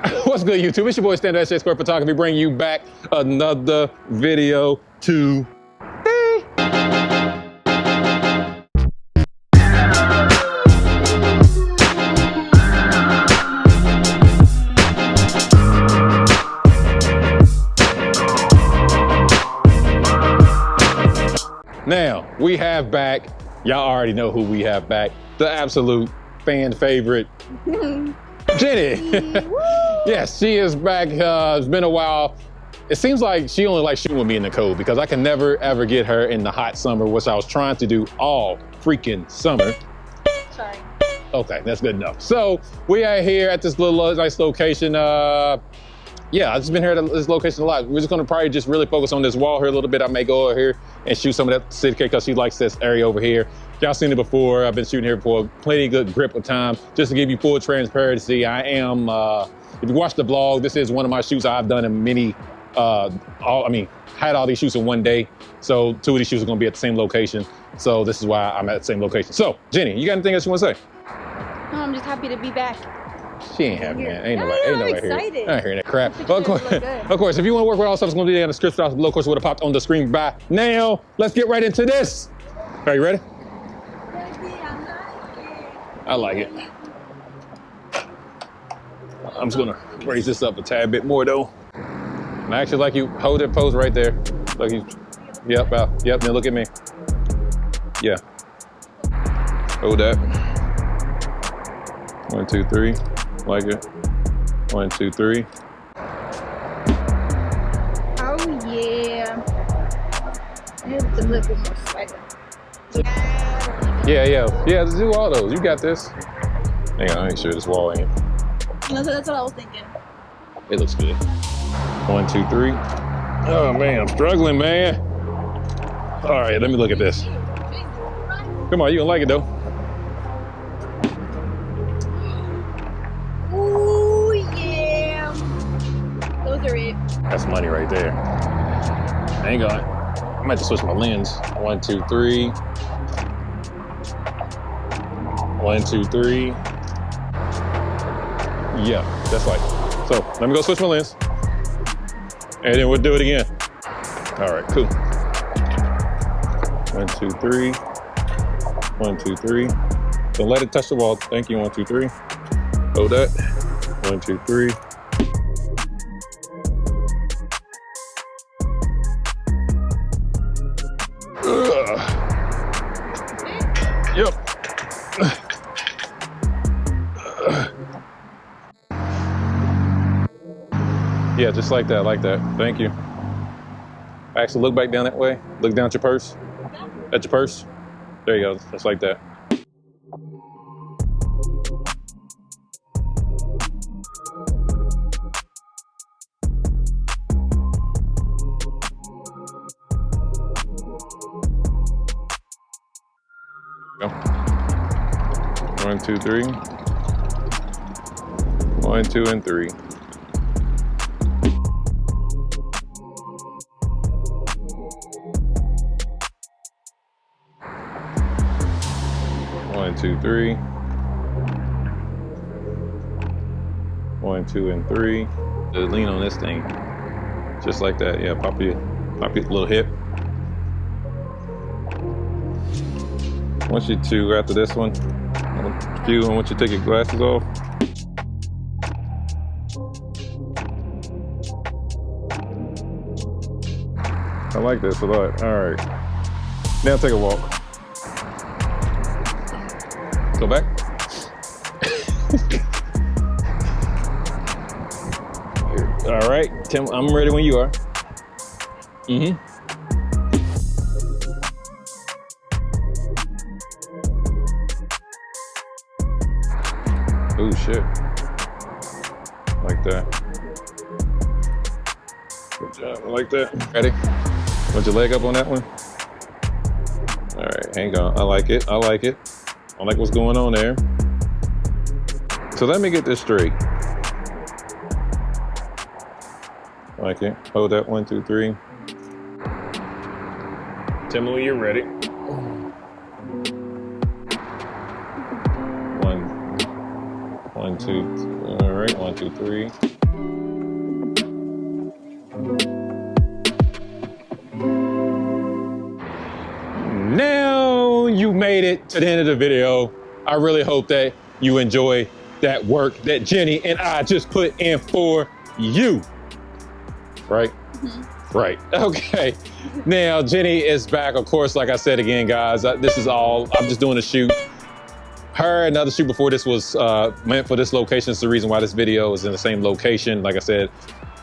What's good, YouTube? It's your boy Standard Cityscape Photography, bringing you back another video today. Now, we have back, y'all already know who we have back, the absolute fan favorite, Jenny. Yes, she is back. It's been a while. It seems like she only likes shooting with me in the cold because I can never ever get her in the hot summer, which I was trying to do all freaking summer. Sorry. Okay, that's good enough. So we are here at this little nice location. Yeah, I've just been here at this location a lot. We're just gonna probably just really focus on this wall here a little bit. I may go over here and shoot some of that Cityscape because she likes this area over here. Y'all seen it before. I've been shooting here for plenty good grip of time. Just to give you full transparency, I am, if you watch the vlog, this is one of my shoots I've done in many, had all these shoots in one day. So 2 of these shoots are gonna be at the same location. So this is why I'm at the same location. So Jenny, you got anything else you wanna say? No, I'm just happy to be back. She ain't happy, man. Ain't I'm nobody excited. here. I ain't hearing that crap. Of course, if you want to work with all stuff, it's going to be down in the description box below. Of course, it would have popped on the screen by now. Let's get right into this. Are you ready? I like it. I'm just going to raise this up a tad bit more, though. And I actually like you hold that pose right there. Look, you. Yep, yep. Now look at me. Yeah. Hold that. 1, 2, 3. Like it. 1, 2, 3. Oh yeah. The lip is so sweaty. Yeah. Let's do all those. You got this. Hang on, I ain't sure this wall ain't. That's what I was thinking. It looks good. 1, 2, 3. Oh man, I'm struggling, man. All right, let me look at this. Come on, you gonna like it though. That's money right there. Hang on. I might just switch my lens. 1, 2, 3. 1, 2, 3. Yeah, that's like. So let me go switch my lens. And then we'll do it again. All right, cool. 1, 2, 3. 1, 2, 3. Don't let it touch the wall. Thank you. 1, 2, 3. Hold that. 1, 2, 3. Yep. Yeah, just like that, Thank you. Actually, look back down that way. Look down at your purse. At your purse. There you go, just like that. Go. 1, 2, 3. 1, 2, and 3. One, 2, 3. 1, 2, and 3. Just lean on this thing, just like that. Yeah, pop your little hip. I want you to, after this one, I want you to take your glasses off. I like this a lot. All right. Now take a walk. Go back. All right, Tim, I'm ready when you are. Oh shit. Like that. Good job. I like that. Ready? Want your leg up on that one? All right, hang on. I like it. I like what's going on there. So let me get this straight. Like it. Hold that. 1, 2, 3. Tell me when you're ready. 1, 2, all right, 1, 2, 3. Now you made it to the end of the video. I really hope that you enjoy that work that Jenny and I just put in for you. Right? Mm-hmm. Right. Okay. Now Jenny is back. Of course, like I said again, guys, this is all, I'm just doing a shoot. Her another shoot before this was meant for this location. It's the reason why this video is in the same location. Like I said,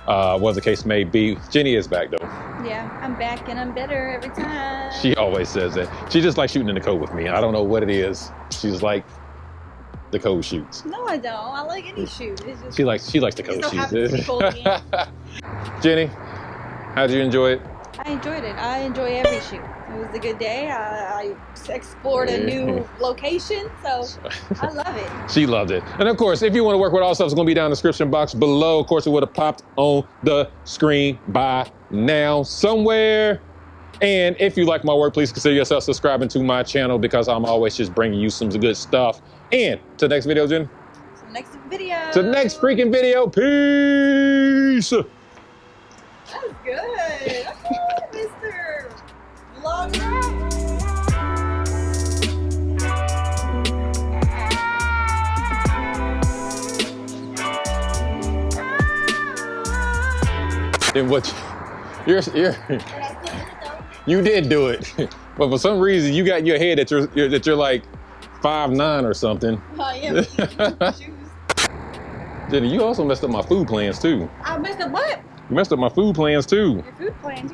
what the case may be. Jenny is back though. Yeah, I'm back and I'm better every time. She always says that. She just likes shooting in the code with me. I don't know what it is. She's like the code shoots. No, I don't. I like any shoot. It's just, she likes the code shoots. Jenny, how'd you enjoy it? I enjoyed it. I enjoy every shoot. It was a good day. I explored a new location, so I love it. She loved it. And of course, if you want to work with all stuff, it's going to be down in the description box below. Of course, it would have popped on the screen by now somewhere. And if you like my work, please consider yourself subscribing to my channel because I'm always just bringing you some good stuff. And to the next video, Jen. To the next video. To the next freaking video. Peace. That was good. Okay, Mr. Vlogger. Then what? You're you did do it, but for some reason you got in your head that you're like 5'9" or something. Oh yeah. Jenny, you also messed up my food plans too. I messed up what? You messed up my food plans too. Your food plans.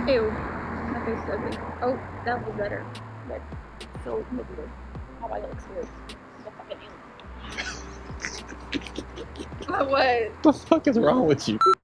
Ew. My face is ugly. Oh, that was better. But so good. Oh, my looks weird. So fucking ill. What? What the fuck is wrong with you?